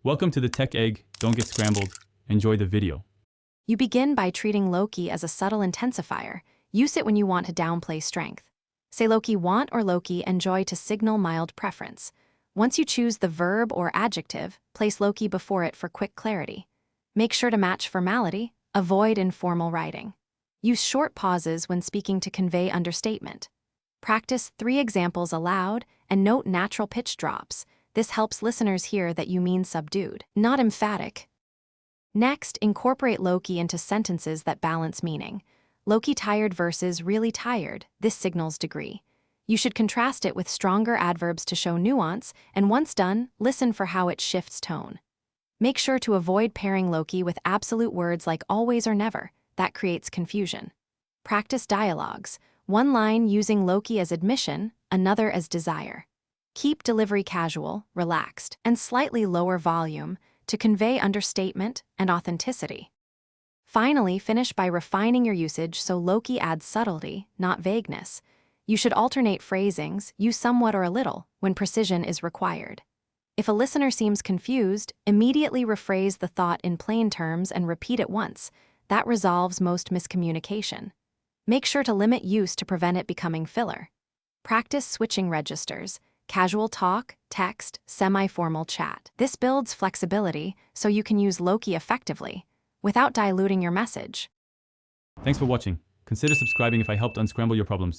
Welcome to the Tech Egg. Don't get scrambled. Enjoy the video. You begin by treating Lowkey as a subtle intensifier. Use it when you want to downplay strength. Say Lowkey want or Lowkey enjoy to signal mild preference. Once you choose the verb or adjective, place Lowkey before it for quick clarity. Make sure to match formality. Avoid informal writing. Use short pauses when speaking to convey understatement. Practice 3 examples aloud and note natural pitch drops. This helps listeners hear that you mean subdued, not emphatic. Next, incorporate Lowkey into sentences that balance meaning. Lowkey tired versus really tired. This signals degree. You should contrast it with stronger adverbs to show nuance, and once done, listen for how it shifts tone. Make sure to avoid pairing Lowkey with absolute words like always or never. That creates confusion. Practice dialogues. One line using Lowkey as admission, another as desire. Keep delivery casual, relaxed, and slightly lower volume to convey understatement and authenticity. Finally, finish by refining your usage so Lowkey adds subtlety, not vagueness. You should alternate phrasings, use somewhat or a little, when precision is required. If a listener seems confused, immediately rephrase the thought in plain terms and repeat it once. That resolves most miscommunication. Make sure to limit use to prevent it becoming filler. Practice switching registers. Casual talk, text, semi-formal chat. This builds flexibility so you can use Lowkey effectively without diluting your message. Thanks for watching. Consider subscribing if I helped unscramble your problems.